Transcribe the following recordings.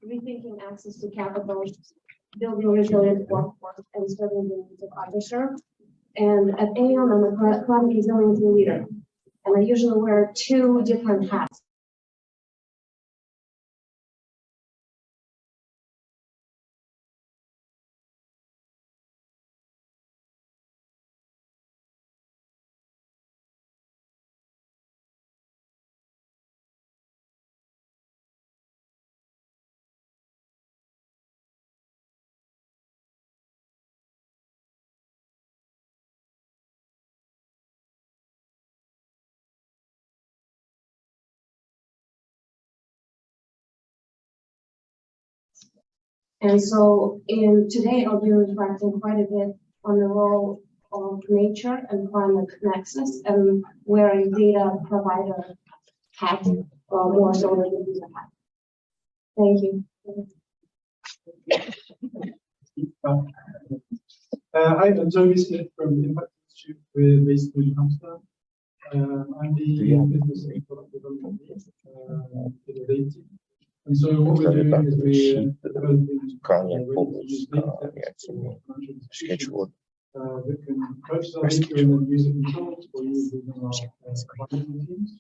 rethinking access to capital, building resilient workforce, and serving the needs of underserved. And at AAM, I'm a climate resiliency leader, and I usually wear two different hats. And so today I'll be reflecting quite a bit on the role of nature and climate nexus and wearing data provider hat more so than the user hat. Thank you. Hi, I'm Toby Smith from the Impact Institute. We're based in Amsterdam. I'm the business and product development lead in the data team. And so what we're doing is we're developing scheduled that can purchase our data and then use it themselves or use it in our planning teams.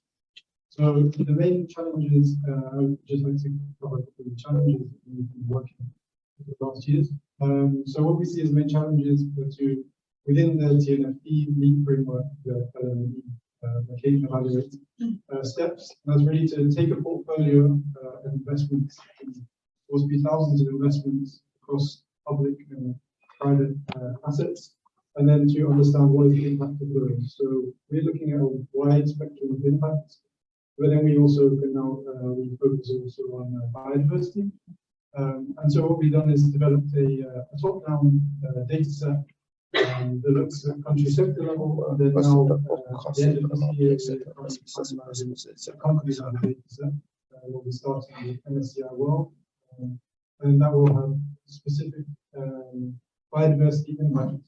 So the main challenges, I would just like to cover a couple of the challenges that we've been working for the last years. So what we see as main challenges are to, within the TNFD lead framework, the occasion evaluate steps. And that's really to take a portfolio of investments, will be thousands of investments across public and private assets, and then to understand what is the impact of those. So we're looking at a wide spectrum of impacts, but then we also can now we focus also on biodiversity. And so what we've done is developed a top-down data set that looks at country sector level, and then now at the end of this year, we're companies on the data set. We'll be starting with MSCI World, and that will have specific biodiversity impact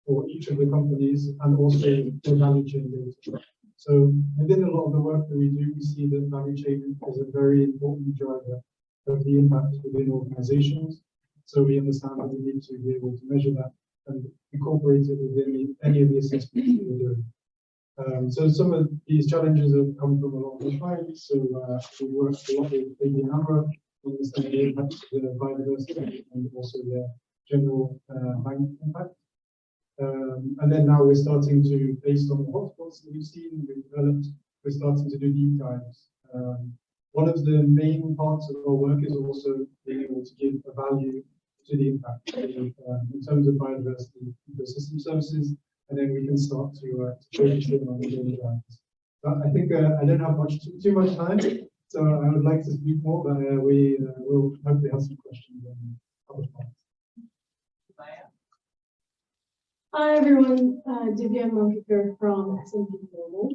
for each of the companies and also the value chain data. So within a lot of the work that we do, we see that value chain is a very important driver of the impact within organizations. So we understand that we need to be able to measure that and incorporate it within any of the assessments that we're doing. So some of these challenges have come from a lot of clients. So we work a lot with ABN AMRO to understand the impact of the biodiversity and also the general bank impact. And then now we're starting to, based on the hotspots that we've seen, we've developed, we're starting to do deep dives. One of the main parts of our work is also being able to give a value to the impact in terms of biodiversity ecosystem services, and then we can start to focus in on the daily lives. But I think I don't have too much time, so I would like to speak more, but we will hopefully have some questions on other parts. Hi everyone, Divya Monkikar from S&P Global.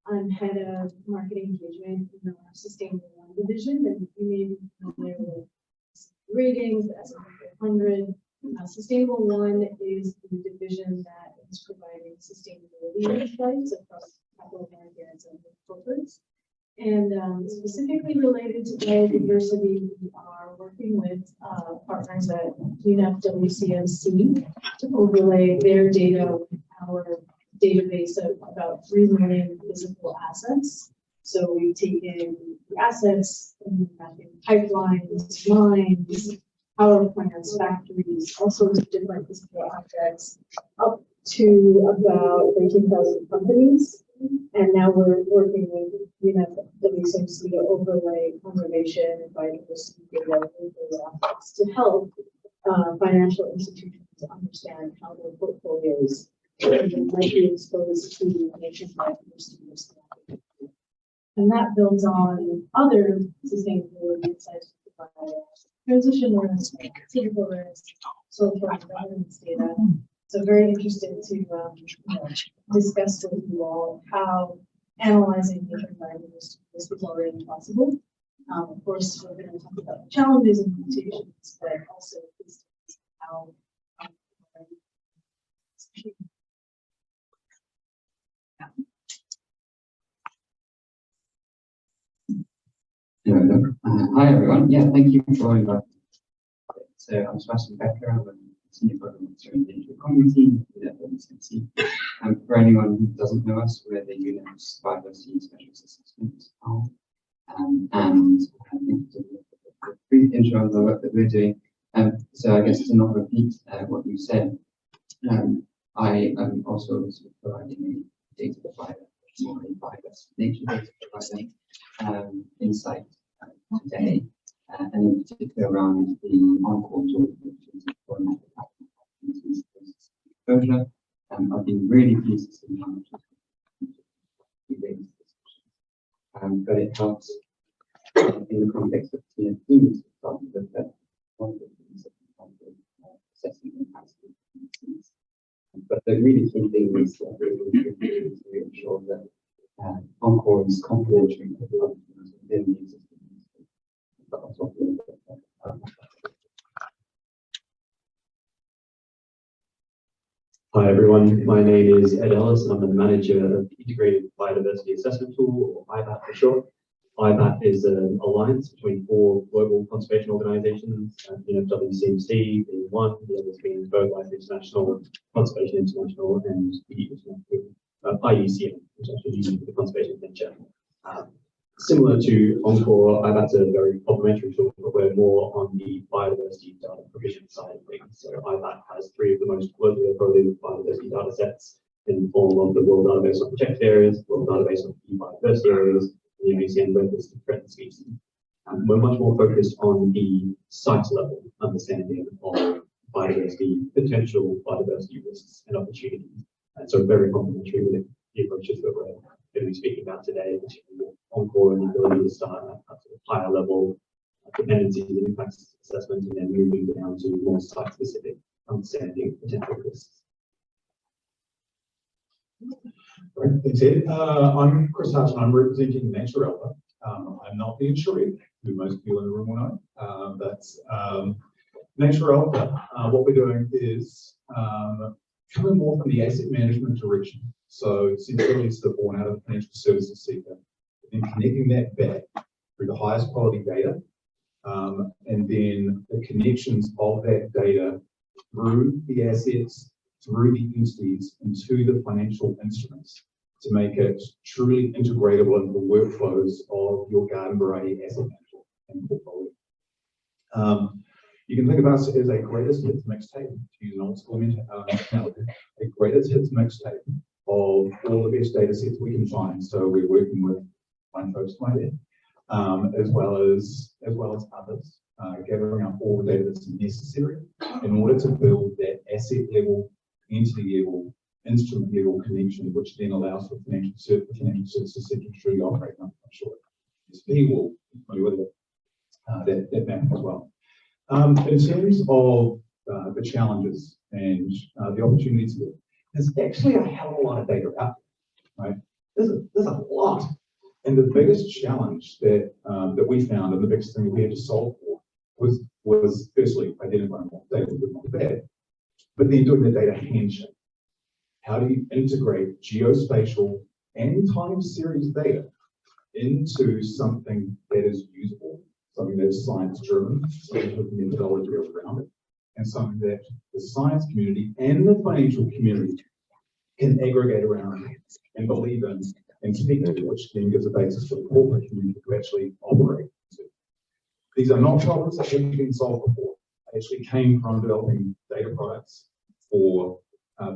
I'm head of marketing engagement in our Sustainable One division, and you may be familiar with ratings, the S&P 500. Sustainable One is the division that is providing sustainability insights across capital markets and corporates. And specifically related to biodiversity, we are working with partners at TNFD and to overlay their data with our database of about 3 million physical assets. So we've taken the assets in pipelines, mines, power plants, factories, all sorts of different physical objects, up to about 13,000 companies. And now we're working with WCMC to overlay conservation and biodiversity data with those assets to help financial institutions to understand how their portfolios might be exposed to nationwide risk. And that builds on other sustainability insights by transition risk, cyclical risk, social and governance data. So very interested to discuss with you all how analyzing different biodiversity risk is already possible. Of course, we're going to talk about the challenges and limitations, but also how Hi everyone. Yeah, thank you for inviting me. So I'm Sebastian Becker. I'm a senior program officer in the digital economy team at PWC. For anyone who doesn't know us, we're the UNEM's biodiversity specialist assessment arm. And I think to a brief intro of the work that we're doing. So I guess to not repeat what you said, I am also providing a data provider, more a biodiversity nature data provider insight today, and in particular around the on-call tool, which is for exposure. I've been really pleased to see how much but it helps in the context of TNFD, we started with that one of the things that we found with assessing impacts of disease. But the really key thing is that we ensure that on-call is complementary to the functions within the existing. Hi everyone, my name is Ed Ellis and I'm the manager of the Integrated Biodiversity Assessment Tool, or IBAT for short. IBAT is an alliance between 4 global conservation organizations, WCMC being one, the others being BirdLife International, Conservation International, and the IUCN, which actually uses the conservation venture. Similar to Encore, IBAT's a very complementary tool, but we're more on the biodiversity data provision side of things. So IBAT has 3 of the most globally authoritative biodiversity data sets in the form of the World Database on Protected Areas, World Database on Key Biodiversity Areas, and the IUCN Red List of Threatened Species. We're much more focused on the site level understanding of biodiversity, potential biodiversity risks and opportunities. And so very complementary with the approaches that we're going to be speaking about today, particularly Encore and the ability to start at a higher level dependencies and impacts assessment and then moving down to more site-specific understanding potential risks. Right, thanks, Ed. I'm Chris Hutton. I'm representing Nature Alpha. I'm not the insurer, who most people in the room will know. That's Nature Alpha. What we're doing is coming more from the asset management direction. So sensibilities that are born out of the financial services sector, and connecting that back through the highest quality data, and then the connections of that data through the assets, through the entities, and to the financial instruments to make it truly integratable into the workflows of your garden variety asset manager and portfolio. You can think of us as a greatest hits mixtape, to use an old school analogy, a greatest hits mixtape of all the best data sets we can find. So we're working with fine folks like that, as well as others, gathering up all the data that's necessary in order to build that asset level, entity level, instrument level connection, which then allows for financial services to truly operate. I'm sure SP will be familiar with that map as well. In terms of the challenges and the opportunities there, there's actually a hell of a lot of data out there, right? There's a lot. And the biggest challenge that we found, and the biggest thing that we had to solve for, was firstly identifying what data was good and what bad, but then doing the data handshake. How do you integrate geospatial and time series data into something that is usable, something that is science driven, something with methodology around it, and something that the science community and the financial community can aggregate around and believe in and speak to, which then gives a basis for the corporate community to actually operate. These are not problems that haven't been solved before. They actually came from developing data products for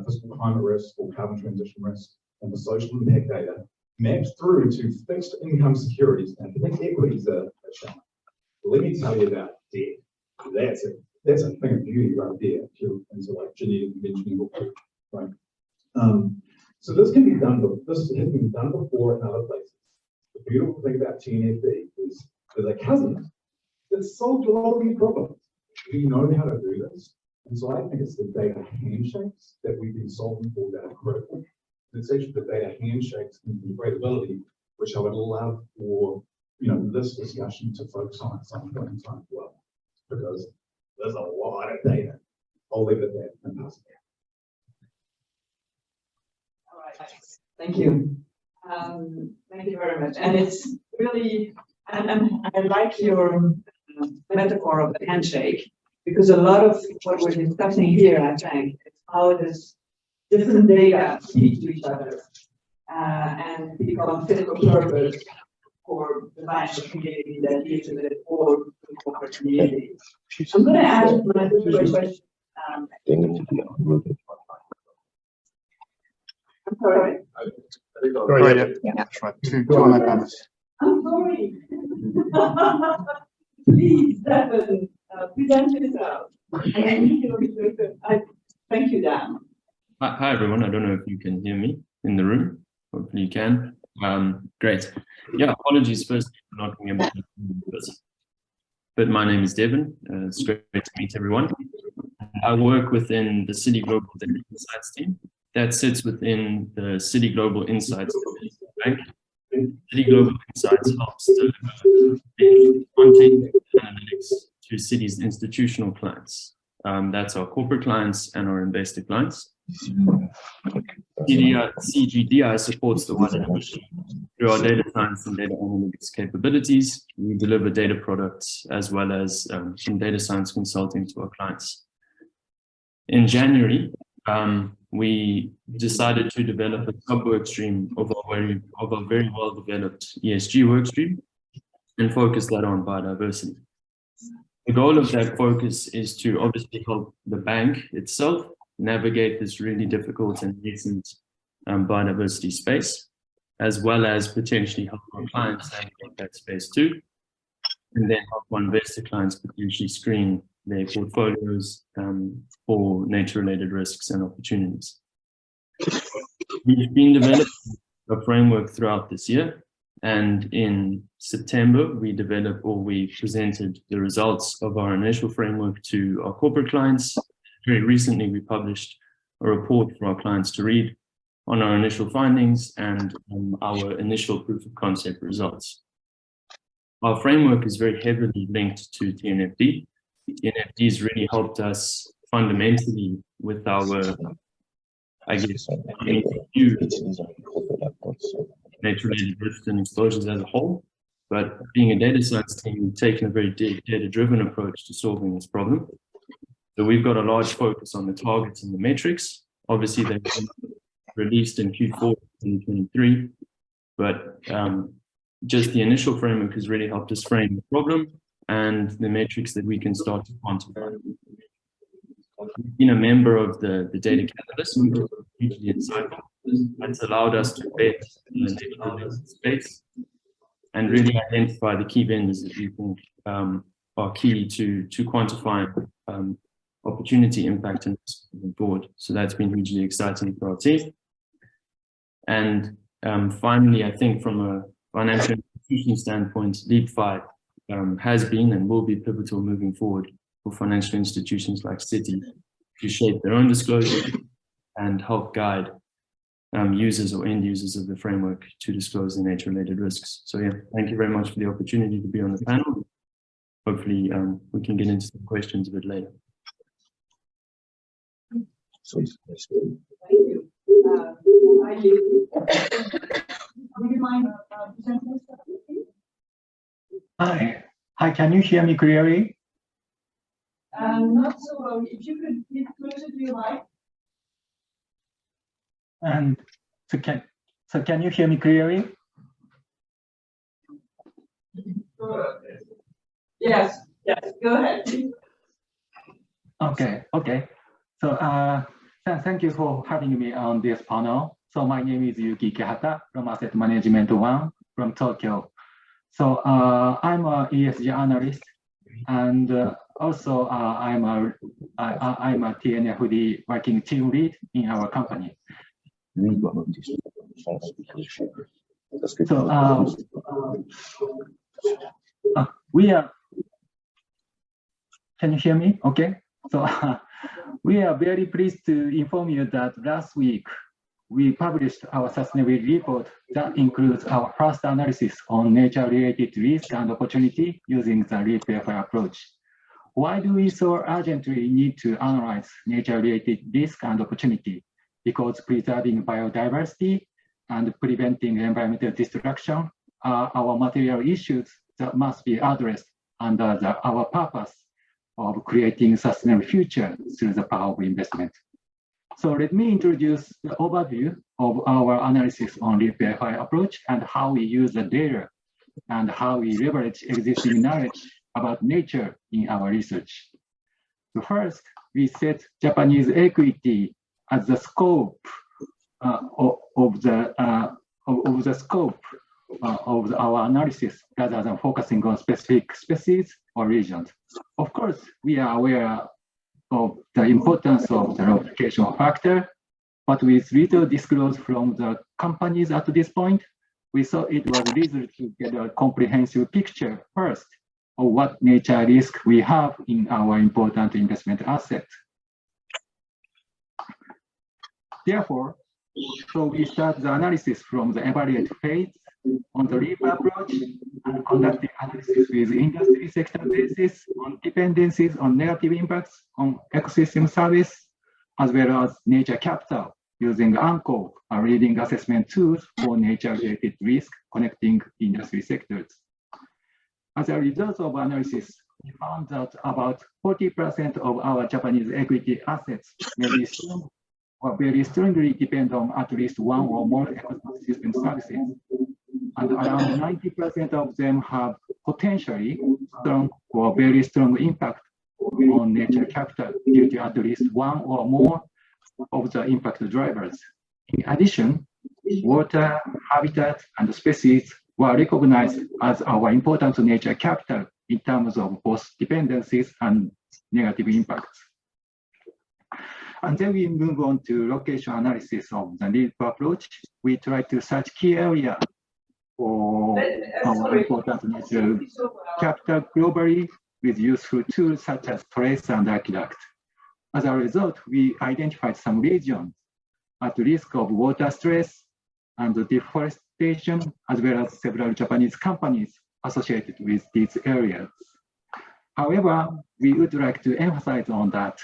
physical climate risk, for carbon transition risk, and for social impact data, mapped through to fixed income securities. And I think equities are a challenge. Let me tell you about debt. That's a thing of beauty right there, if you're into like genetic conventional, right? So this can be done, this has been done before in other places. The beautiful thing about TNFD is there's a cousin that solved a lot of these problems. We know how to do this. And so I think it's the data handshakes that we've been solving for that are critical. It's actually the data handshakes and integrability, which I would love for this discussion to focus on at some point in time as well, because there's a lot of data. I'll leave it at that and pass it back. All right, thank you. Thank you very much. And it's really And I like your metaphor of the handshake, because a lot of what we're discussing here, I think, is how does different data feed to each other and become fit for purpose for the financial community that uses it or the corporate community. I'm going to ask my first question. They need to be unmuted. I'm sorry. Yeah, that's right. Two on that panel. I'm sorry. Please, Devin, present yourself. Thank you, Dan. Hi, everyone. I don't know if you can hear me in the room. Hopefully you can. Great. Yeah, apologies first for not being able to do this. But my name is Devin. It's great to meet everyone. I work within the City Global Data Insights team. That sits within the City Global Insights Bank. City Global Insights helps deliver content analytics to City's institutional clients. That's our corporate clients and our investor clients. CGDI supports the wider industry through our data science and data analytics capabilities. We deliver data products as well as some data science consulting to our clients. In January, we decided to develop a sub-work stream of our very well-developed ESG work stream and focus that on biodiversity. The goal of that focus is to obviously help the bank itself navigate this really difficult and nascent biodiversity space, as well as potentially help our clients navigate that space too, and then help our investor clients potentially screen their portfolios for nature-related risks and opportunities. We've been developing a framework throughout this year, and in September, we presented the results of our initial framework to our corporate clients. Very recently, we published a report for our clients to read on our initial findings and our initial proof of concept results. Our framework is very heavily linked to TNFD. TNFD has really helped us fundamentally with our, I guess, view nature-related risks and exposures as a whole. But being a data science team, we've taken a very data-driven approach to solving this problem. So we've got a large focus on the targets and the metrics. Obviously, they've been released in Q4 2023, but just the initial framework has really helped us frame the problem and the metrics that we can start to quantify. We've been a member of the Data Catalyst, which is hugely insightful. It's allowed us to vet the data space and really identify the key vendors that we think are key to quantifying opportunity, impact, and moving forward. So that's been hugely exciting for our team. And finally, I think from a financial institution standpoint, Leap 5 has been and will be pivotal moving forward for financial institutions like Citi to shape their own disclosure and help guide users or end users of the framework to disclose the nature-related risks. So yeah, thank you very much for the opportunity to be on the panel. Hopefully we can get into some questions a bit later. Thank you. Would you mind presenting yourself, please? Hi, can you hear me clearly? Not so well. If you could get closer to your mic. And so can you hear me clearly? Yes, go ahead. Okay. So thank you for having me on this panel. So my name is Yuki Kihata from Asset Management One from Tokyo. So I'm a ESG analyst, and also I'm a TNFD working team lead in our company. So we are. Can you hear me? Okay. So we are very pleased to inform you that last week we published our sustainability report that includes our first analysis on nature-related risk and opportunity using the Leap approach. Why do we so urgently need to analyze nature-related risk and opportunity? Because preserving biodiversity and preventing environmental destruction are our material issues that must be addressed under our purpose of creating sustainable future through the power of investment. So let me introduce the overview of our analysis on REAP-FI approach and how we use the data and how we leverage existing knowledge about nature in our research. So first, we set Japanese equity as the scope of our analysis rather than focusing on specific species or regions. Of course, we are aware of the importance of the replication factor, but with little disclosure from the companies at this point, we thought it was reasonable to get a comprehensive picture first of what nature risk we have in our important investment asset. Therefore, so we start the analysis from the evaluate phase on the REAP approach and conducting analysis with industry sector basis on dependencies on negative impacts on ecosystem service, as well as nature capital using ANCO, a leading assessment tools for nature-related risk connecting industry sectors. As a result of analysis, we found that about 40% of our Japanese equity assets may be strong or very strongly depend on at least one or more ecosystem services. And around 90% of them have potentially strong or very strong impact on nature capital due to at least one or more of the impact drivers. In addition, water, habitat, and species were recognized as our important nature capital in terms of both dependencies and negative impacts. And then we move on to location analysis of the REAP approach. We try to search key area for our important nature capital globally with useful tools such as trace and aqueduct. As a result, we identified some regions at risk of water stress and deforestation, as well as several Japanese companies associated with these areas. However, we would like to emphasize on that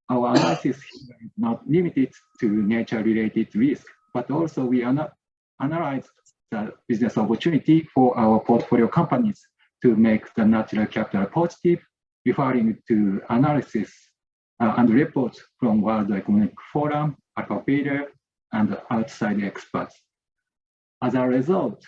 our analysis is not limited to nature-related risk, but also we analyze the business opportunity for our portfolio companies to make the natural capital positive, referring to analysis and reports from World Economic Forum, Alpha Beta, and outside experts. As a result,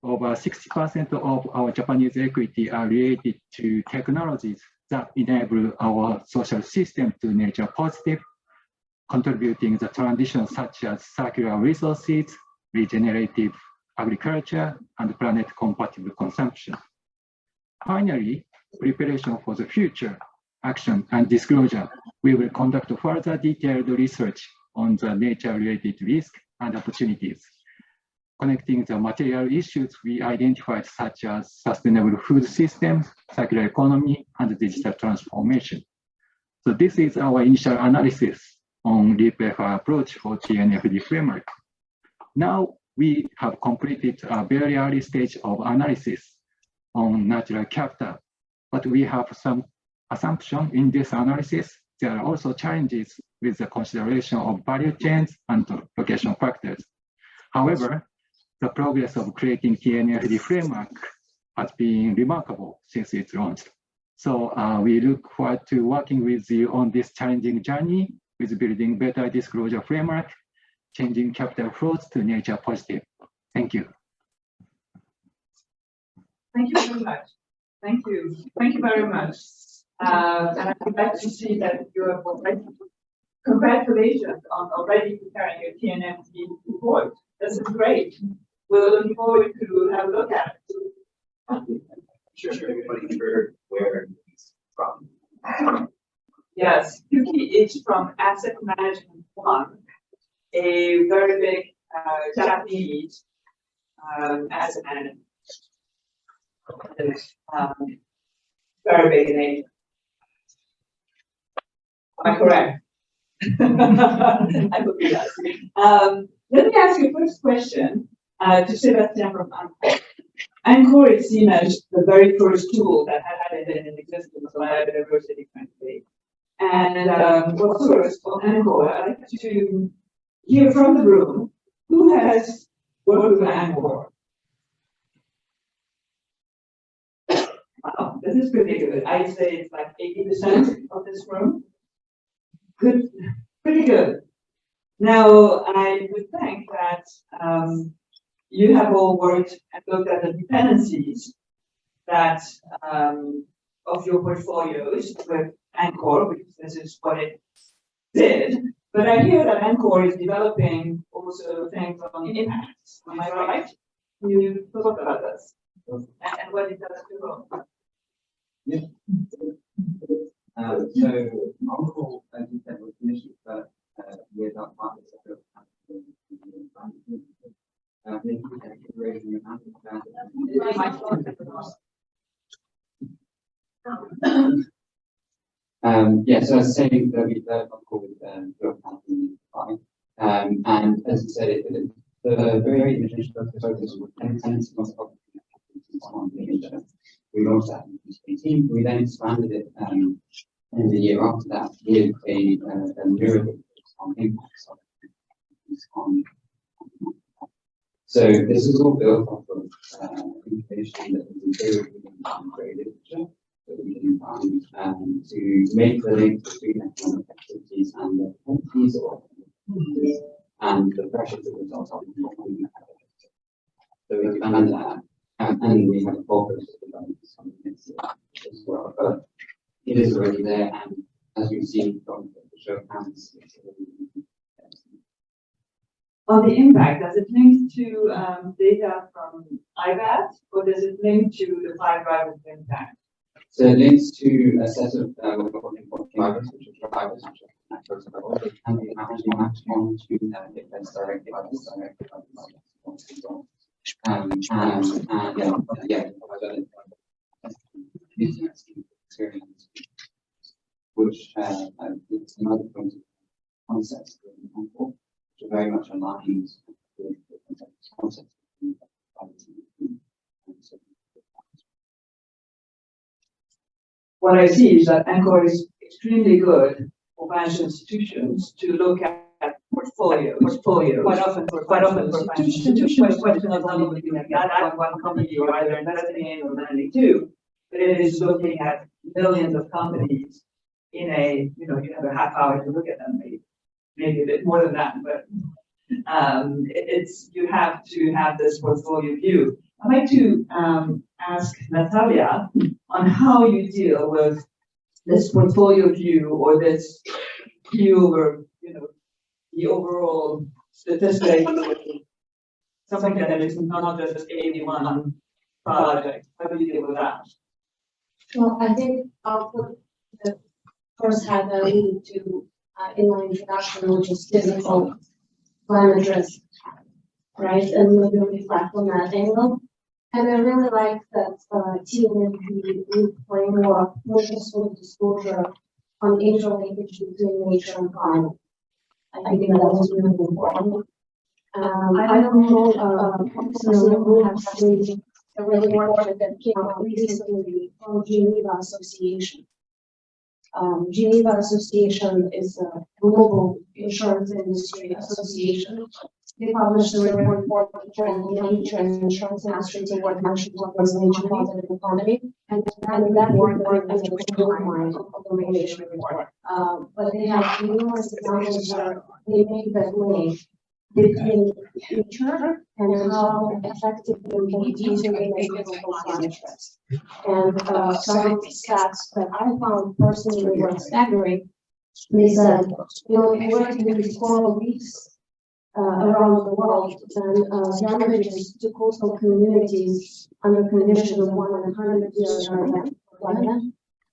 over 60% of our Japanese equity are related to technologies that enable our social system to nature positive, contributing the transition such as circular resources, regenerative agriculture, and planet compatible consumption. Finally, preparation for the future, action and disclosure. We will conduct further detailed research on the nature-related risk and opportunities, connecting the material issues we identified, such as sustainable food systems, circular economy, and digital transformation. So this is our initial analysis on REAP-FI approach for TNFD framework. Now we have completed a very early stage of analysis on natural capital, but we have some assumption in this analysis. There are also challenges with the consideration of value chains and location factors. However, the progress of creating TNFD framework has been remarkable since its launch. So we look forward to working with you on this challenging journey with building better disclosure framework, changing capital flows to nature positive. Thank you. Thank you very much. Thank you. Thank you very much. And I would like to see that you have already, congratulations on already preparing your TNFD report. This is great. We're looking forward to have a look at it. Sure, everybody heard where he's from. Yes, Yuki is from Asset Management One, a very big Japanese asset management. Very big in Asia. Am I correct? I hope yes. Let me ask you first question to Sebastian from ANCOR. ANCOR is seen as the very first tool that had been in existence on biodiversity country. And well, first for ANCOR, I'd like to hear from the room who has worked with ANCOR. This is pretty good. I'd say it's like 80% of this room. Good, pretty good. Now, I would think that you have all worked and looked at the dependencies that of your portfolios with Anchor, because this is what it did. But I hear that Anchor is developing also things on impacts. Am I right? Can you talk about this? And what it does to them? Yeah. So Uncle, as you said, was initially developed with our partners yeah, so I was saying that we developed Uncle with your partner, and as you said, the very initial focus was tenants on the internet. We launched that in 2018. We then expanded it in the year after that with a mirror on impacts on. So this is all built off of information that was in great literature that we can find to make the link between economic activities and the penalties or and the pressures that result on the. So we expanded that. And we have a focus on this as well, but it is already there, and as we've seen from the show hands. On the impact, does it link to data from IBAT, or does it link to the 5 drivers of impact? So it links to a set of drivers, which are drivers, which are networks of all they can be actually matched on to events directly by this directly by the experience, which it's another point of concepts which are very much aligned with the concepts. What I see is that Anchor is extremely good for financial institutions to look at portfolios. Quite often for financial institutions, the question is not looking at that one company you're either investing in or lending to, but it is looking at millions of companies in a, you have a half hour to look at them, maybe a bit more than that, but you have to have this portfolio view. I'd like to ask Natalia on how you deal with this portfolio view or this view over, the overall statistic, something that is not just any one project. How do you deal with that? Well, I think I'll put the first half that I alluded to in my introduction, which is physical climate risk, right? And maybe reflect on that angle. And I really like that TNFD framework pushes for disclosure on interlinkage between nature and climate. I think that was really important. I don't know, personally, who have seen a report that came out recently from Geneva Association. Geneva Association is a global insurance industry association. They published a report on nature and insurance industry toward national nature positive economy, and that work is a goldmine of the regulation report. But they have numerous examples where they make that link between nature and how effectively we integrate climate risk. And some stats that I found personally were staggering. They said, if we were to do coral reefs around the world, then damages to coastal communities under conditions of 100 years climate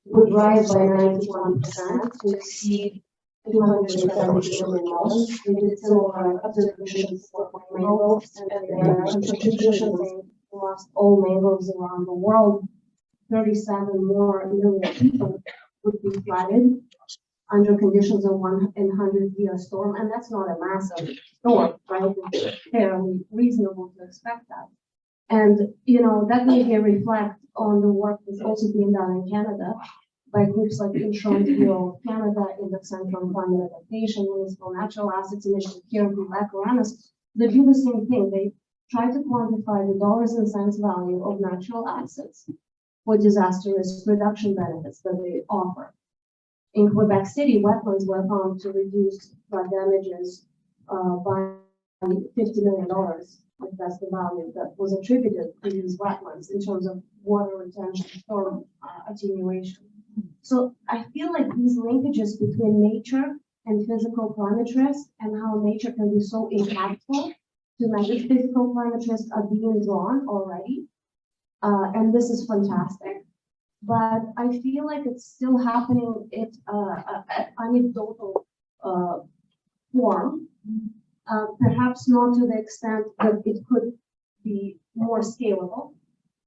would rise by 91% to exceed $270 billion. We did similar observations for mangroves, and their contributions lost all mangroves around the world. 37 more million people would be flooded under conditions of 100-year storm, and that's not a massive storm, right? It's fairly reasonable to expect that. And that maybe reflect on the work that's also being done in Canada by groups like Insurance Bureau of Canada, Index Center on Climate Adaptation, Municipal Natural Assets Initiative here in Quebec, Uranus. They do the same thing. They try to quantify the dollars and cents value of natural assets for disaster risk reduction benefits that they offer. In Quebec City, wetlands were found to reduce flood damages by $50 million. Like that's the value that was attributed to these wetlands in terms of water retention, storm attenuation. So I feel like these linkages between nature and physical climate risk and how nature can be so impactful to manage physical climate risk are being drawn already. And this is fantastic. But I feel like it's still happening at anecdotal form. Perhaps not to the extent that it could be more scalable.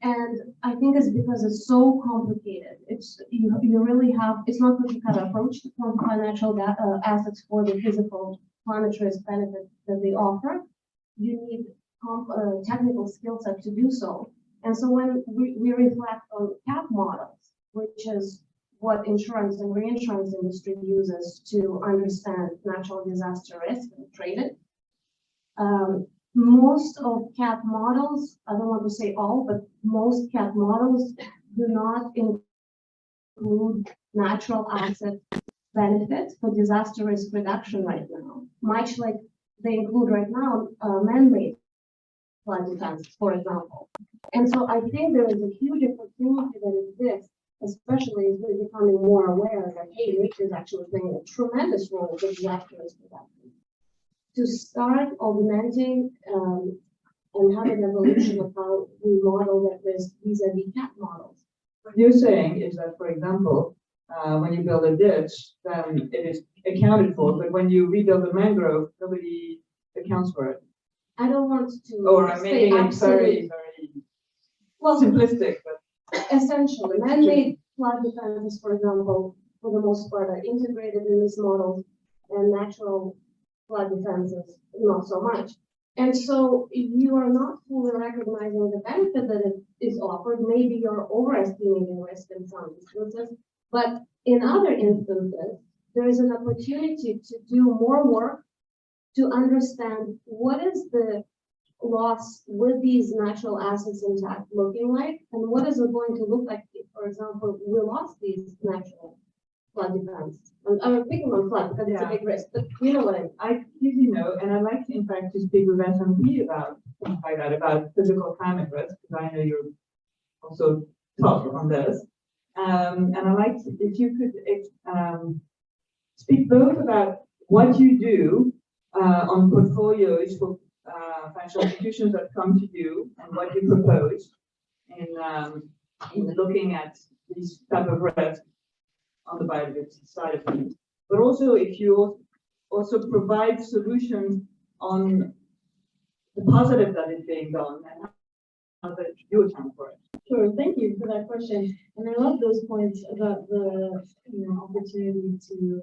And I think it's because it's so complicated. It's you really have, it's not cookie cutter approach to quantify natural assets for the physical climate risk benefit that they offer. You need technical skill set to do so. And so when we reflect on CAP models, which is what insurance and reinsurance industry uses to understand natural disaster risk and trade it, most of CAP models, I don't want to say all, but most CAP models do not include natural asset benefits for disaster risk reduction right now, much like they include right now man-made flood defense, for example. And so I think there is a huge opportunity that exists, especially as we're becoming more aware that, hey, nature is actually playing a tremendous role in disaster risk reduction, to start augmenting and have an evolution of how we model that risk vis-a-vis CAP models. What you're saying is that, for example, when you build a ditch, then it is accounted for, but when you rebuild a mangrove, nobody accounts for it. I don't want to Or I'm say making it absolutely, very well, simplistic, but essentially, man-made flood defenses, for example, for the most part, are integrated in these models, and natural flood defenses, not so much. And so you are not fully recognizing the benefit that it is offered. Maybe you're overestimating risk in some instances, but in other instances, there is an opportunity to do more work to understand what is the loss with these natural assets intact looking like, and what is it going to look like if, for example, we lost these natural flood defense. I'm picking on flood because it's a big risk, but you know what I mean. I completely know, and I'd like to, in fact, to speak with SMB about things like that, about physical climate risk, because I know you're also taught on this. And I'd like to, if you could speak both about what you do on portfolios for financial institutions that come to you and what you propose in looking at these type of risks on the biodiversity side of things, but also if you also provide solutions on the positive that is being done and how that you account for it. Sure, thank you for that question. And I love those points about the opportunity to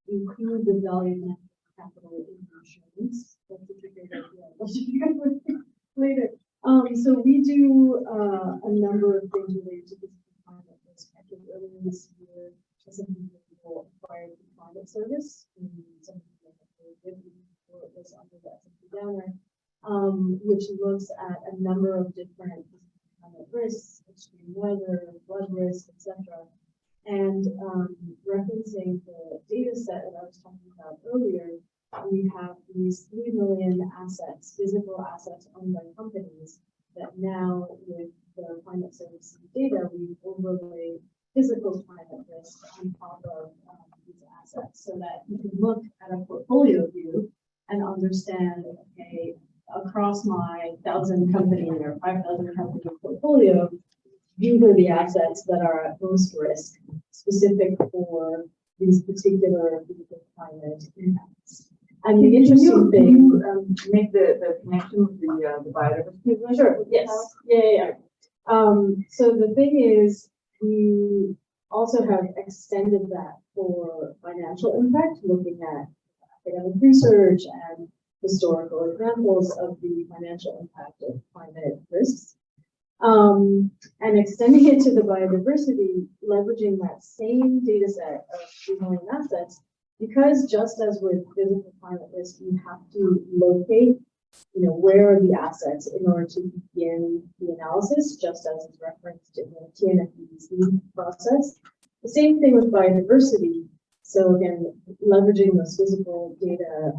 include the value of capital in insurance. That's a tricky idea. Later. So we do a number of things related to this climate risk. Actually, earlier this year, some people acquired the climate service, and some people have it was under the S&P Downer, which looks at a number of different climate risks, extreme weather, flood risk, etc. And referencing the data set that I was talking about earlier, we have these 3 million assets, physical assets owned by companies that now, with the climate services data, we overlay physical climate risk on top of these assets so that you can look at a portfolio view and understand, okay, across my 1,000 company or 5,000 company portfolio, these are the assets that are at most risk, specific for these particular physical climate impacts. And the interesting thing, you make the connection with the biodiversity? Sure. Yes. Yeah. So the thing is, we also have extended that for financial impact, looking at academic research and historical examples of the financial impact of climate risks. And extending it to the biodiversity, leveraging that same data set of 3 million assets, because just as with physical climate risk, you have to locate where are the assets in order to begin the analysis, just as is referenced in the TNFD process. The same thing with biodiversity. So again, leveraging those physical data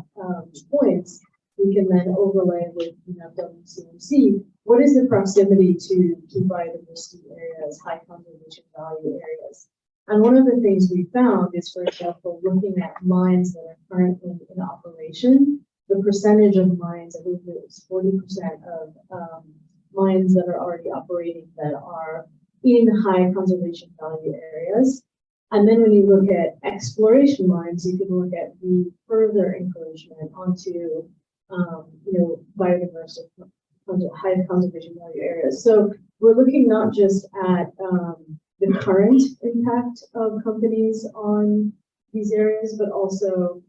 points, we can then overlay with WCMC. What is the proximity to key biodiversity areas, high conservation value areas? And one of the things we found is, for example, looking at mines that are currently in operation, the percentage of mines, I believe it was 40% of mines that are already operating that are in high conservation value areas. And then when you look at exploration mines, you can look at the further encroachment onto, biodiversity, high conservation value areas. So we're looking not just at the current impact of companies on these areas, but also,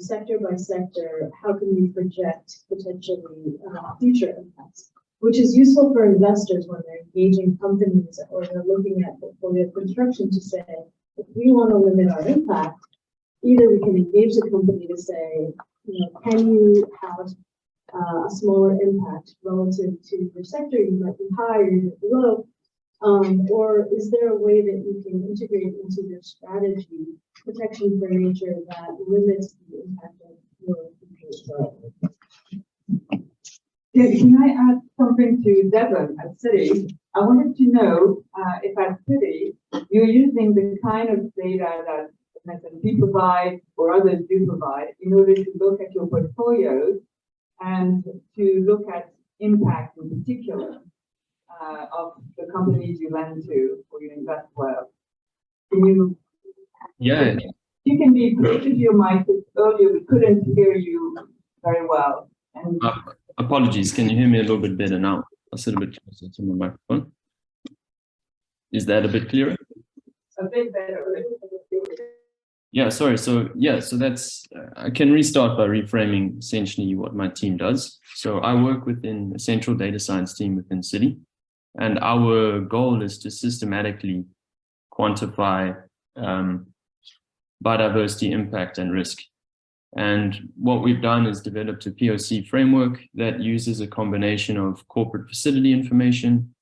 sector by sector, how can we project potentially future impacts, which is useful for investors when they're engaging companies or they're looking at portfolio construction to say, if we want to limit our impact, either we can engage the company to say, can you have a smaller impact relative to your sector? You might be high or you might be low. Or is there a way that you can integrate into your strategy protection for nature that limits the impact of your future as well? Can I add something to Devon at Citi? I wanted to know if at Citi you're using the kind of data that S&P provide or others do provide in order to look at your portfolios and to look at impact in particular of the companies you lend to or you invest well. Can you? Yeah. You can be close to your mic, because earlier we couldn't hear you very well. And Apologies, can you hear me a little bit better now? I'll sit a bit closer to my microphone. Is that a bit clearer? a bit better. Yeah, sorry. So that's, I can restart by reframing essentially what my team does. So I work within a central data science team within Citi, and our goal is to systematically quantify biodiversity impact and risk. And what we've done is developed a POC framework that uses a combination of corporate facility information,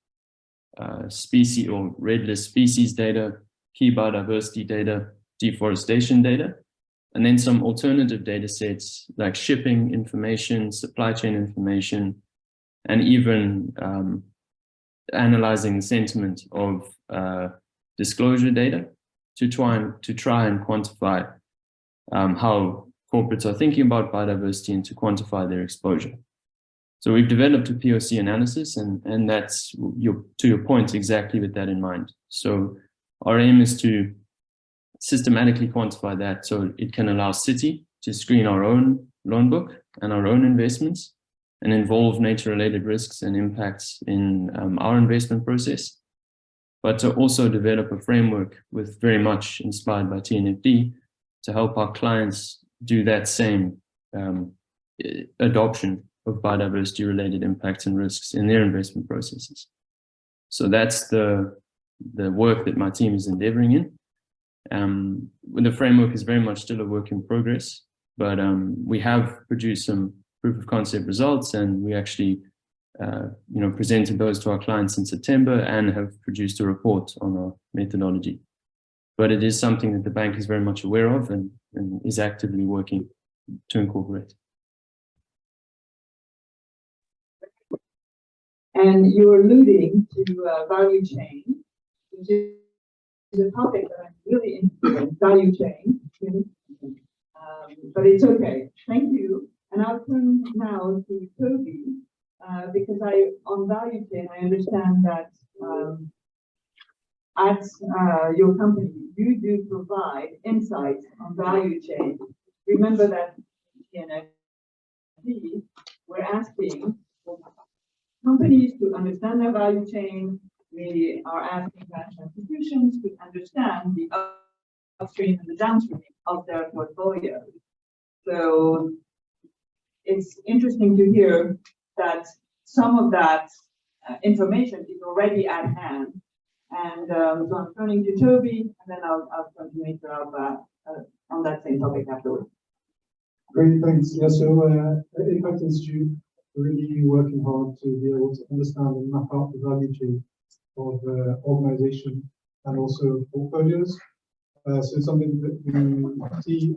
species or red list species data, key biodiversity data, deforestation data, and then some alternative data sets like shipping information, supply chain information, and even analyzing the sentiment of disclosure data to try and quantify how corporates are thinking about biodiversity and to quantify their exposure. So we've developed a POC analysis, and that's to your point, exactly with that in mind. So our aim is to systematically quantify that so it can allow Citi to screen our own loan book and our own investments and involve nature-related risks and impacts in our investment process, but to also develop a framework with very much inspired by TNFD to help our clients do that same adoption of biodiversity-related impacts and risks in their investment processes. So that's the work that my team is endeavoring in. The framework is very much still a work in progress, but we have produced some proof of concept results, and we actually presented those to our clients in September and have produced a report on our methodology. But it is something that the bank is very much aware of and is actively working to incorporate. And you're alluding to value chain, which is a topic that I'm really interested in, value chain. But it's okay. Thank you. And I'll turn now to Toby, because on value chain, I understand that at your company, you do provide insights on value chain. Remember that in TNFD, we're asking companies to understand their value chain. We are asking financial institutions to understand the upstream and the downstream of their portfolio. So it's interesting to hear that some of that information is already at hand. And so I'm turning to Toby, and then I'll turn to Mr. Alba on that same topic afterwards. Great, thanks. Yeah, so Impact Institute really working hard to be able to understand and map out the value chain of organization and also portfolios. So it's something that we see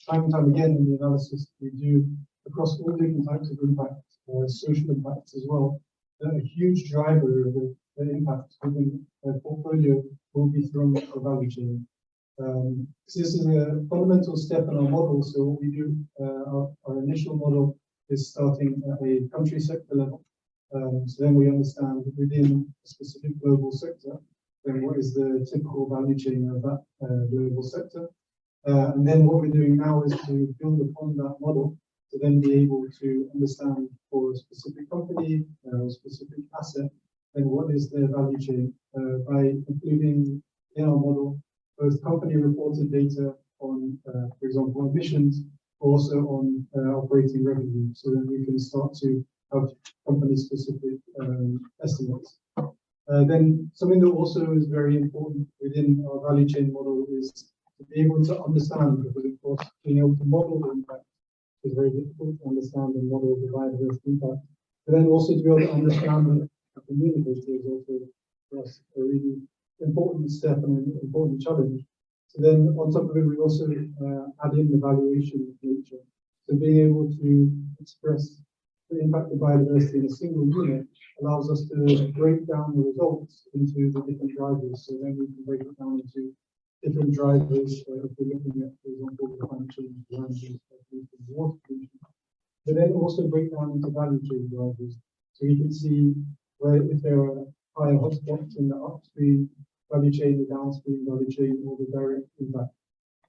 time and time again in the analysis we do across all different types of impacts, social impacts as well. A huge driver of the impact within a portfolio will be through the value chain. So this is a fundamental step in our model. So what we do, our initial model is starting at a country sector level. So then we understand within a specific global sector, then what is the typical value chain of that global sector. And then what we're doing now is to build upon that model to then be able to understand for a specific company, a specific asset, and what is their value chain by including in our model both company reported data on, for example, emissions, but also on operating revenue, so that we can start to have company-specific estimates. Then something that also is very important within our value chain model is to be able to understand, because of course being able to model the impact is very difficult to understand and model the biodiversity impact. But then also to be able to understand and communicate is also for us a really important step and an important challenge. So then on top of it, we also add in the valuation of nature. So being able to express the impact of biodiversity in a single unit allows us to break down the results into the different drivers. So then we can break it down into different drivers, if we're looking at, for example, the climate change, land use, water pollution. But then also break down into value chain drivers. So we can see where if there are higher hotspots in the upstream value chain, the downstream value chain, or the direct impact.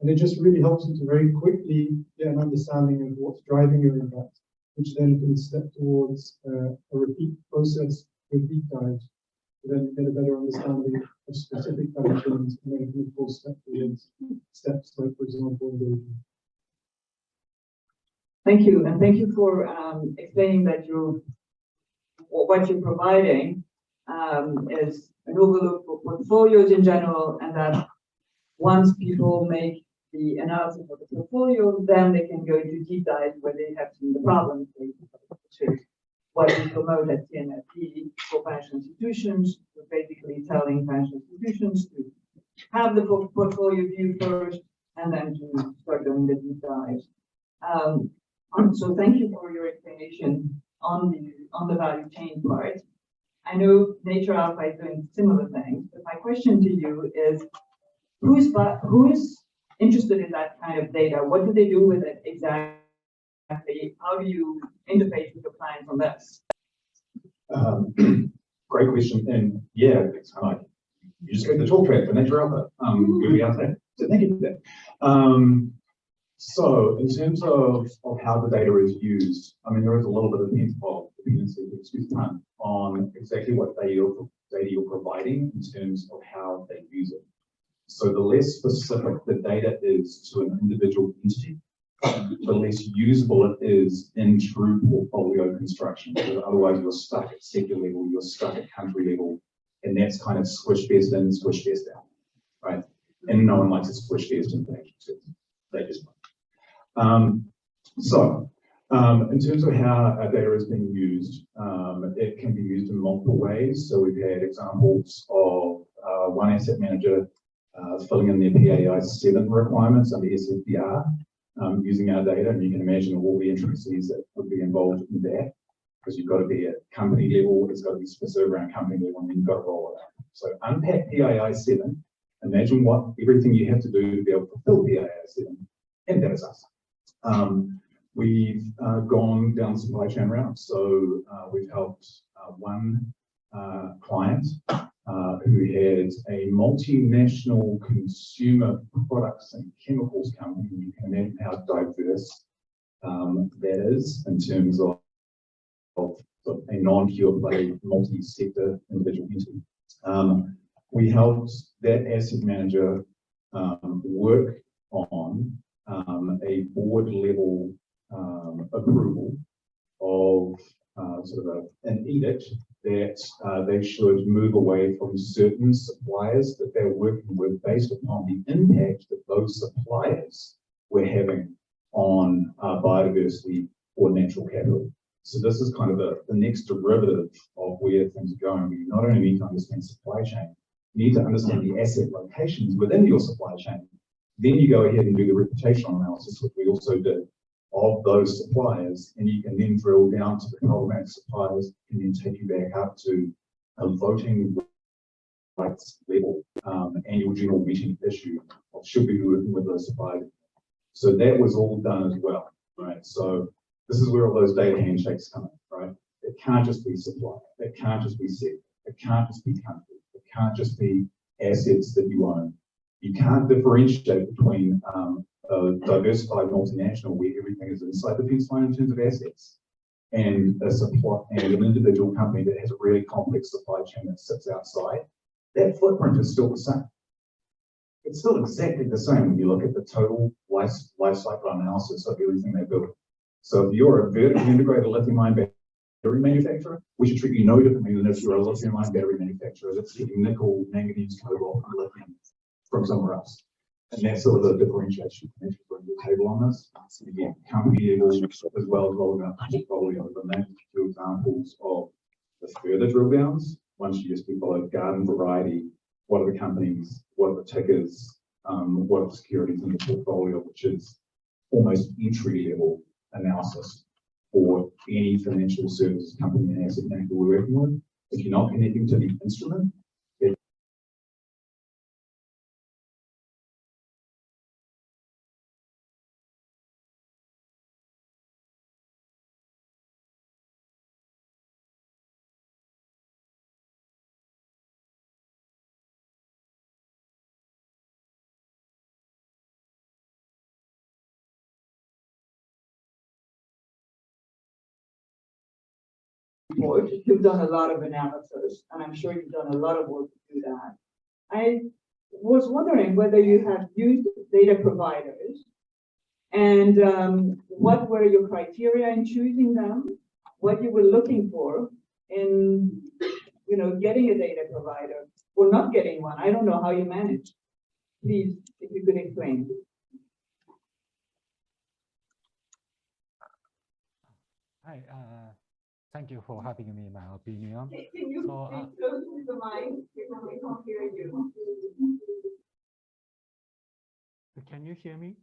And it just really helps you to very quickly get an understanding of what's driving your impact, which then can step towards a repeat process with deep dives, to then get a better understanding of specific value chains, and then can of course step towards steps like, for example, engagement. Thank you, and thank you for explaining that what you're providing is an overlook for portfolios in general, and that once people make the analysis of the portfolio, then they can go into deep dive where they have seen the problems, which is what we promote at TNFD for financial institutions. We're basically telling financial institutions to have the portfolio view first, and then to start doing the deep dives. So thank you for your explanation on the value chain part. I know Nature Alpha is doing similar things, but my question to you is, who is interested in that kind of data? What do they do with it exactly? How do you interface with your clients on this? Great question, and yeah, it's kind of like you just go to the talk track for Nature Alpha. Where we are today. So thank you for that. So in terms of how the data is used, I mean, there is a little bit of dependency, excuse the time, on exactly what data you're providing in terms of how they use it. So the less specific the data is to an individual entity, the less usable it is in true portfolio construction. Because otherwise you're stuck at sector level, you're stuck at country level, and that's kind of squish fest in, squish fest out, right? And no one likes a squish fest in financial services. They just in terms of how our data is being used, it can be used in multiple ways. So we've had examples of one asset manager filling in their PAI 7 requirements under SFDR using our data, and you can imagine all the intricacies that would be involved in that, because you've got to be at company level, it's got to be specific around company level, and then you've got to roll it out. So unpack PAI 7, imagine everything you have to do to be able to fulfill PAI 7, and that is us. We've gone down the supply chain route, so we've helped one client who had a multinational consumer products and chemicals company. You can imagine how diverse that is in terms of a non-pure play, multi-sector individual entity. We helped that asset manager work on a board level approval of an edict that they should move away from certain suppliers that they're working with based upon the impact that those suppliers were having on biodiversity or natural capital. So this is kind of the next derivative of where things are going. You not only need to understand supply chain, you need to understand the asset locations within your supply chain. Then you go ahead and do the reputational analysis, which we also did, of those suppliers, and you can then drill down to the problematic suppliers and then take you back up to a voting rights level annual general meeting issue of should we be working with those suppliers. So that was all done as well, right? So this is where all those data handshakes come in, right? It can't just be supply, it can't just be sector, it can't just be country, it can't just be assets that you own. You can't differentiate between a diversified multinational where everything is inside the fence line in terms of assets and a supply and an individual company that has a really complex supply chain that sits outside. That footprint is still the same. It's still exactly the same when you look at the total life cycle analysis of everything they build. So if you're a vertically integrated lithium-ion battery manufacturer, we should treat you no differently than if you're a lithium-ion battery manufacturer that's getting nickel, manganese, cobalt, and lithium from somewhere else. And that's sort of the differentiation that you bring to the table on this. Again, company level as well as rolling up portfolio. The next two examples of the further drill downs, once you just follow garden variety, what are the companies, what are the tickers, what are the securities in the portfolio, which is almost entry level analysis for any financial services company and asset manager we're working with. If you're not connecting to the instrument, you've done a lot of analysis, and I'm sure you've done a lot of work to do that. I was wondering whether you have used data providers and what were your criteria in choosing them, what you were looking for in, getting a data provider or not getting one. I don't know how you managed. Please, if you could explain. Hi, thank you for having me, my opinion. Can you speak close to the mic because we can't hear you? Can you hear me?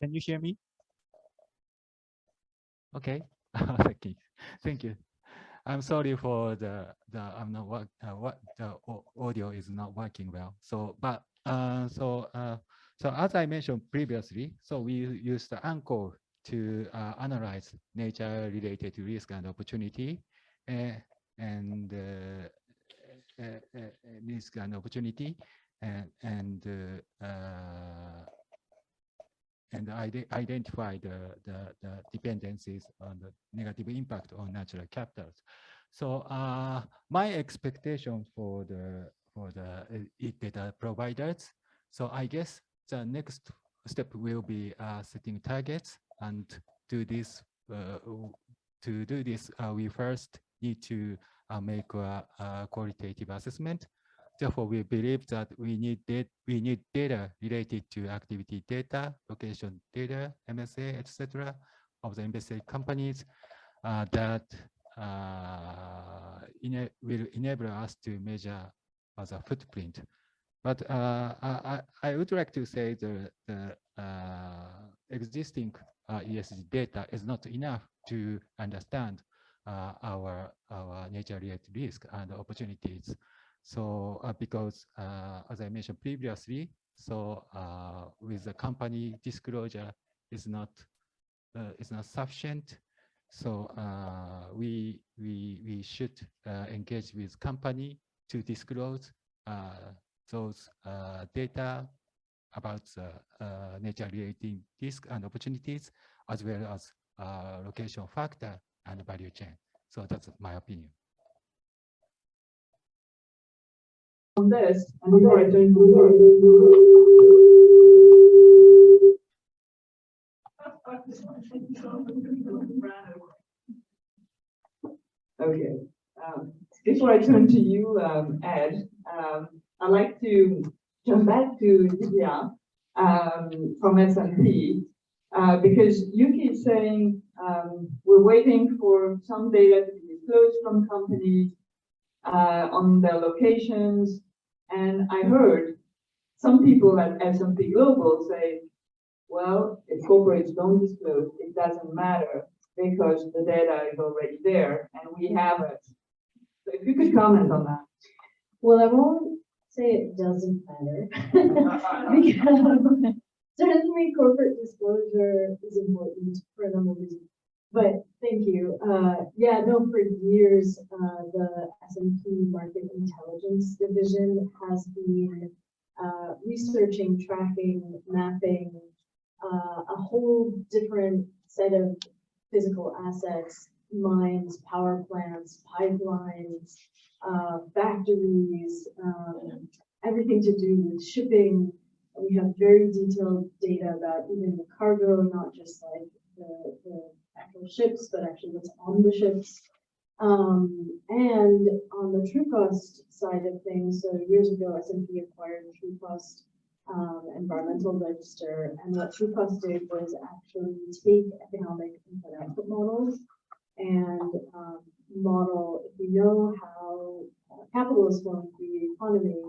Can you hear me? Okay. Thank you. Thank you. I'm sorry for the I'm not what the audio is not working well. So as I mentioned previously, so we use the Anchor to analyze nature-related risk and opportunity, risk and opportunity, and identify the dependencies on the negative impact on natural capitals. So my expectation for the data providers. So I guess the next step will be setting targets, and to do this, we first need to make a qualitative assessment. Therefore, we believe that we need data related to activity data, location data, MSA, etc., of the invested companies that will enable us to measure as a footprint. But I would like to say the existing ESG data is not enough to understand our nature-related risk and opportunities. So because as I mentioned previously, so with the company disclosure is not sufficient. So we should engage with company to disclose those data about nature-related risk and opportunities, as well as location factor and value chain. So that's my opinion. On this, and before I turn okay. Before I turn to you, Ed, I'd like to jump back to Divya from S&P, because you keep saying we're waiting for some data to be disclosed from companies on their locations, and I heard some people at S&P Global say, well, if corporates don't disclose, it doesn't matter because the data is already there and we have it. So if you could comment on that. Well, I won't say it doesn't matter. Because certainly corporate disclosure is important for a number of reasons. But thank you. Yeah, no, for years, the S&P Market Intelligence Division has been researching, tracking, mapping a whole different set of physical assets, mines, power plants, pipelines, factories, everything to do with shipping. We have very detailed data about even the cargo, not just like the actual ships, but actually what's on the ships. And on the True Cost side of things, so years ago, S&P acquired True Cost environmental register, and what True Cost did was actually take economic input-output models and model, if you know how capital is flowing through the economy,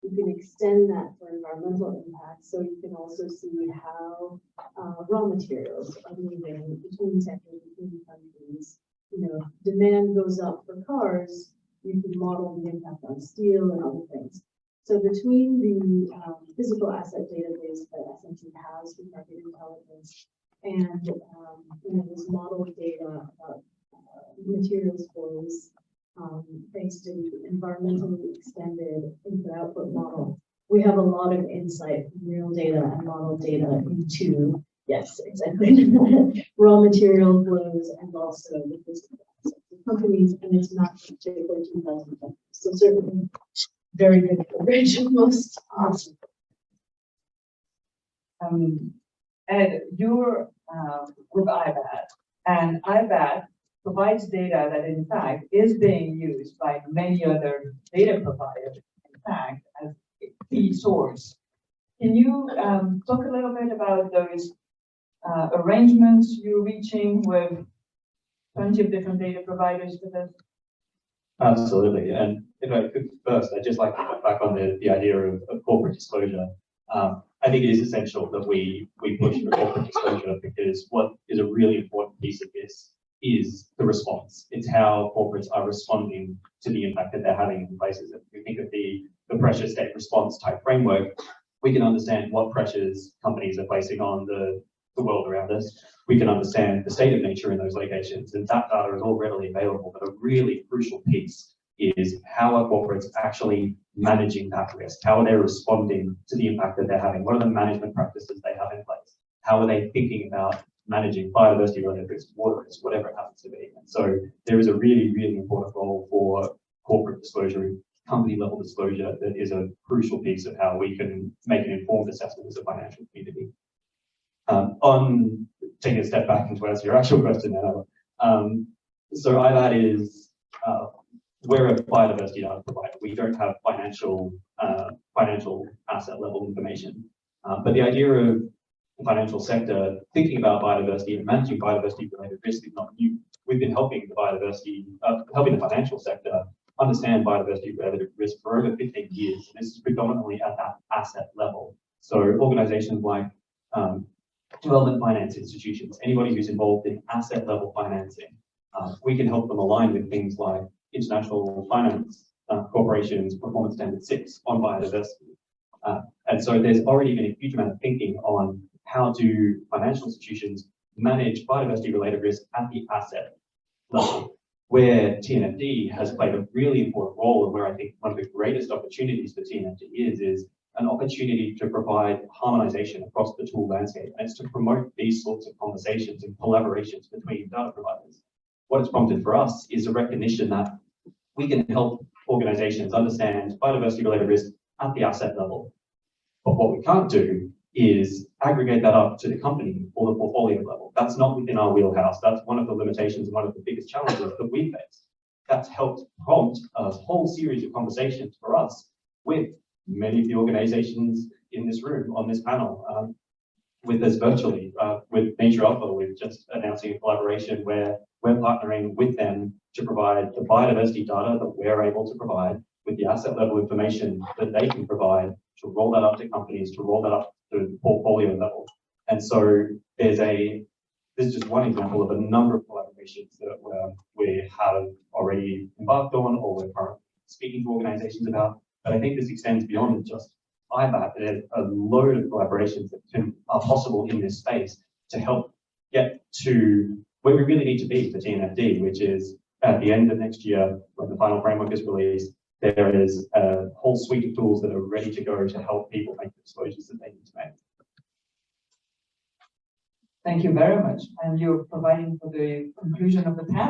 you can extend that for environmental impacts. So you can also see how raw materials are moving between sectors, between countries. You know, demand goes up for cars, you can model the impact on steel and other things. So between the physical asset database that S&P has with market intelligence and you know, this modeled data about materials flows, thanks to the environmentally extended input-output model, we have a lot of insight from real data and model data into, yes, exactly, raw material flows and also the physical assets of companies, and it's not particular to 2010. So certainly very good coverage, most awesome. Ed, you're with IBAT, and IBAT provides data that in fact is being used by many other data providers, in fact, as a key source. Can you talk a little bit about those arrangements you're reaching with plenty of different data providers for this? Absolutely. And if I could first, I'd just like to come back on the idea of corporate disclosure. I think it is essential that we push for corporate disclosure, because what is a really important piece of this is the response. It's how corporates are responding to the impact that they're having in places. If we think of the pressure state response type framework, we can understand what pressures companies are placing on the world around us. We can understand the state of nature in those locations, and that data is all readily available. But a really crucial piece is how are corporates actually managing that risk? How are they responding to the impact that they're having? What are the management practices they have in place? How are they thinking about managing biodiversity related risk, water risk, whatever it happens to be? And so there is a really, really important role for corporate disclosure, company level disclosure, that is a crucial piece of how we can make an informed assessment as a financial community. On taking a step back and to answer your actual question now, so IBAT is, we're a biodiversity data provider. We don't have financial asset level information, but the idea of the financial sector thinking about biodiversity and managing biodiversity related risk is not new. We've been helping the financial sector understand biodiversity related risk for over 15 years. And this is predominantly at that asset level. So organizations like development finance institutions, anybody who's involved in asset level financing, we can help them align with things like International Finance Corporation's Performance Standard 6 on biodiversity. And so there's already been a huge amount of thinking on how do financial institutions manage biodiversity related risk at the asset level, where TNFD has played a really important role, and where I think one of the greatest opportunities for TNFD is an opportunity to provide harmonization across the tool landscape, and it's to promote these sorts of conversations and collaborations between data providers. What it's prompted for us is a recognition that we can help organizations understand biodiversity related risk at the asset level. But what we can't do is aggregate that up to the company or the portfolio level. That's not within our wheelhouse. That's one of the limitations and one of the biggest challenges that we face. That's helped prompt a whole series of conversations for us with many of the organizations in this room, on this panel, with us virtually. With Nature Alpha, we're just announcing a collaboration where we're partnering with them to provide the biodiversity data that we're able to provide with the asset level information that they can provide to roll that up to companies, to roll that up to the portfolio level. And so this is just one example of a number of collaborations that we have already embarked on or we're currently speaking to organizations about. But I think this extends beyond just IBAT. There's a load of collaborations that are possible in this space to help get to where we really need to be for TNFD, which is at the end of next year, when the final framework is released, there is a whole suite of tools that are ready to go to help people make the disclosures that they need to make. Thank you very much. And you're providing for the conclusion of the panel.